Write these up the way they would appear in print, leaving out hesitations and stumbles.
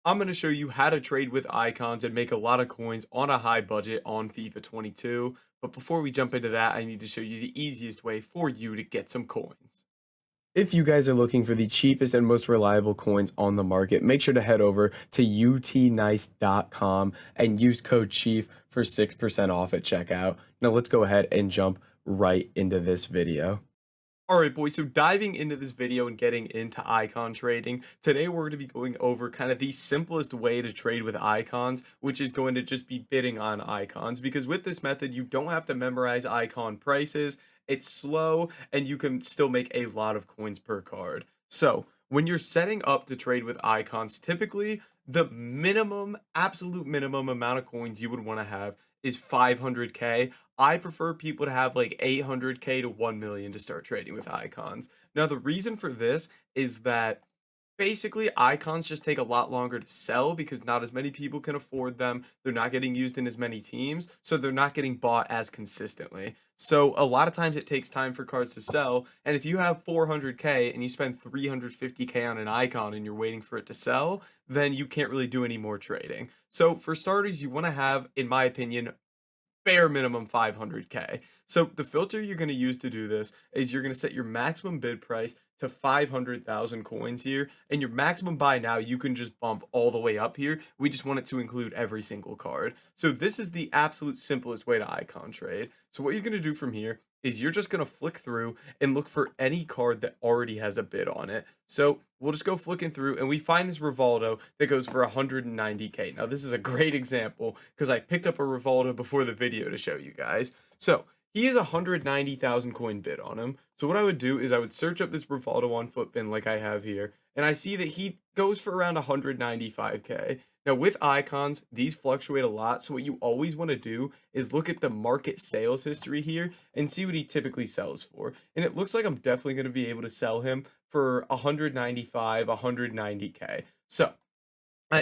I'm going to show you how to trade with icons and make a lot of coins on a high budget on FIFA 22. But before we jump into that, I need to show you the easiest way for you to get some coins. If you guys are looking for the cheapest and most reliable coins on the market, make sure to head over to utnice.com and use code CHIEF for 6% off at checkout. Now let's go ahead and jump right into this video. All right, boys. So diving into this video and getting into icon trading, today we're going to be going over kind of the simplest way to trade with icons, which is going to just be bidding on icons. Because with this method, you don't have to memorize icon prices. It's slow and you can still make a lot of coins per card. So when you're setting up to trade with icons, typically the minimum, absolute minimum amount of coins you would want to have is 500k. I prefer people to have like 800k to 1 million to start trading with icons. Now, the reason for this is that basically icons just take a lot longer to sell because not as many people can afford them. They're not getting used in as many teams, so they're not getting bought as consistently. So a lot of times it takes time for cards to sell, and if you have 400k and you spend 350k on an icon and you're waiting for it to sell, then you can't really do any more trading. So for starters, you want to have, in my opinion, bare minimum 500k. So the filter you're going to use to do this is you're going to set your maximum bid price to 500,000 coins here, and your maximum buy now you can just bump all the way up here. We just want it to include every single card. So this is the absolute simplest way to icon trade. So what you're going to do from here is you're just going to flick through and look for any card that already has a bid on it. So we'll just go flicking through and we find this Rivaldo that goes for 190k. Now this is a great example because I picked up a Rivaldo before the video to show you guys. So he has a 190,000 coin bid on him. So what I would do is I would search up this Rivaldo on Footbin like I have here, and I see that he goes for around 195k. Now with icons, these fluctuate a lot, so what you always want to do is look at the market sales history here and see what he typically sells for. And it looks like I'm definitely going to be able to sell him for 195, 190k. So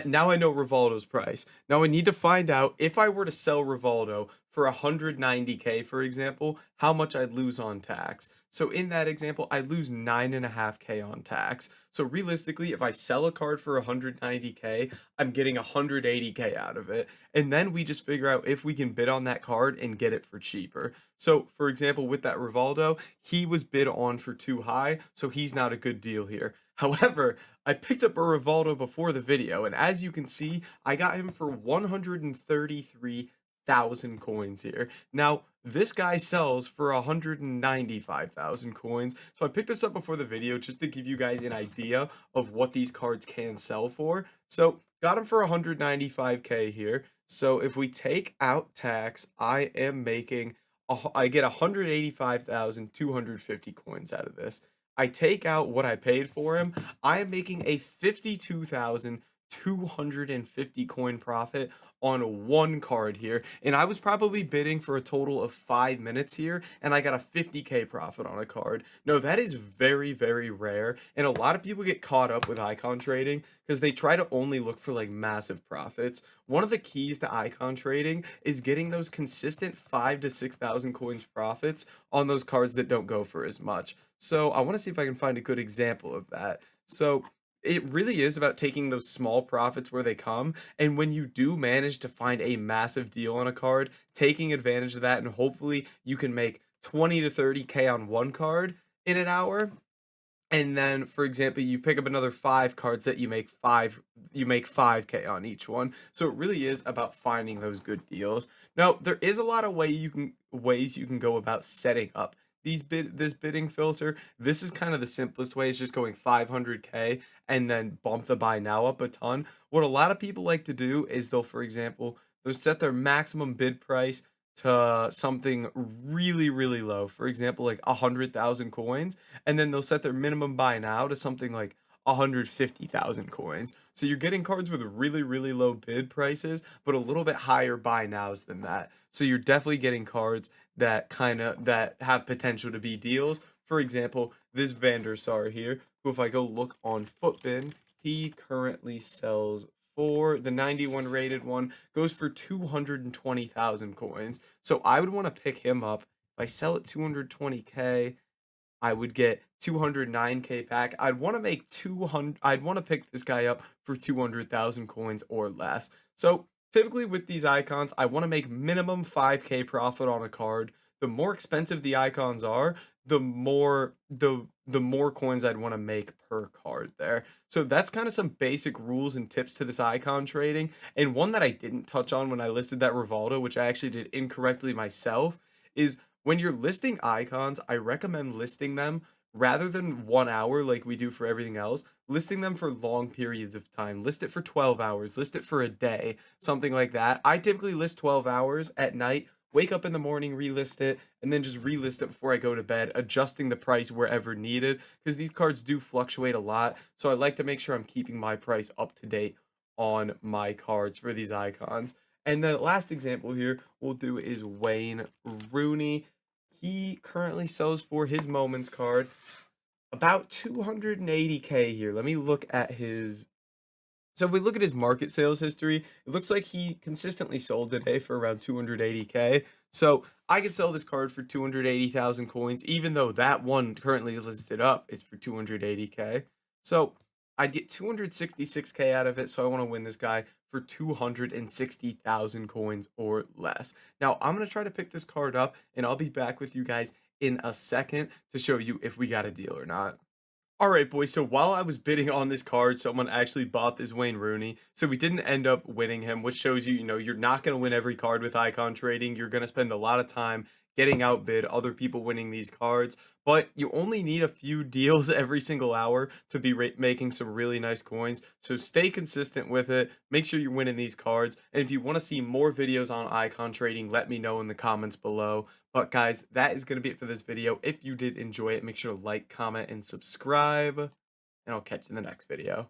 now I know Rivaldo's price. Now I need to find out if I were to sell Rivaldo for 190k, for example, how much I'd lose on tax. So in that example, I lose 9.5k on tax. So realistically, if I sell a card for 190k, I'm getting 180k out of it. And then we just figure out if we can bid on that card and get it for cheaper. So for example, with that Rivaldo, he was bid on for too high, so he's not a good deal here. However, I picked up a Rivaldo before the video, and as you can see, I got him for 133,000 coins here. Now, this guy sells for 195,000 coins, so I picked this up before the video just to give you guys an idea of what these cards can sell for. So, got him for 195k here. So, if we take out tax, I am making, I get 185,250 coins out of this. I take out what I paid for him, I am making a 52,250 coin profit on one card here. And I was probably bidding for a total of 5 minutes here, and I got a 50k profit on a card. No, that is very, very rare. And a lot of people get caught up with icon trading because they try to only look for like massive profits. One of the keys to icon trading is getting those consistent 5 to 6,000 coins profits on those cards that don't go for as much. So I want to see if I can find a good example of that. So it really is about taking those small profits where they come. And when you do manage to find a massive deal on a card, taking advantage of that, and hopefully you can make 20 to 30k on one card in an hour. And then, for example, you pick up another 5 cards that you make 5k on each one. So it really is about finding those good deals. Now, there is a lot of ways you can go about setting up this bidding filter. This is kind of the simplest way. It's just going 500k and then bump the buy now up a ton. What a lot of people like to do is they'll, for example, they'll set their maximum bid price to something really, really low. For example, like 100,000 coins, and then they'll set their minimum buy now to something like 150,000 coins. So you're getting cards with really, really low bid prices, but a little bit higher buy nows than that. So you're definitely getting cards that have potential to be deals. For example, this Van der Sar here, who if I go look on Footbin, he currently sells for the 91 rated one, goes for 220,000 coins. So I would want to pick him up. If I sell at 220k, I would get 209k pack. I'd want to make 200. I'd want to pick this guy up for 200,000 coins or less. So typically with these icons, I want to make minimum 5k profit on a card. The more expensive the icons are, the more coins I'd want to make per card there. So that's kind of some basic rules and tips to this icon trading. And one that I didn't touch on when I listed that Rivaldo, which I actually did incorrectly myself, is when you're listing icons, I recommend listing them rather than 1 hour like we do for everything else, listing them for long periods of time. List it for 12 hours, list it for a day, something like that. I typically list 12 hours at night, wake up in the morning, relist it, and then just relist it before I go to bed, adjusting the price wherever needed because these cards do fluctuate a lot. So I like to make sure I'm keeping my price up to date on my cards for these icons. And the last example here we'll do is Wayne Rooney. He currently sells for his moments card about 280k here. Let me look at his. So if we look at his market sales history, it looks like he consistently sold today for around 280k. So I could sell this card for 280,000 coins, even though that one currently listed up is for 280k. So I'd get 266k out of it. So I want to win this guy for 260,000 coins or less. Now I'm going to try to pick this card up and I'll be back with you guys in a second to show you if we got a deal or not. All right, boys. So while I was bidding on this card, someone actually bought this Wayne Rooney. So we didn't end up winning him, which shows you, you're not going to win every card with icon trading. You're going to spend a lot of time getting outbid, other people winning these cards. But you only need a few deals every single hour to be making some really nice coins. So stay consistent with it. Make sure you're winning these cards. And if you want to see more videos on icon trading, let me know in the comments below. But guys, that is going to be it for this video. If you did enjoy it, make sure to like, comment, and subscribe. And I'll catch you in the next video.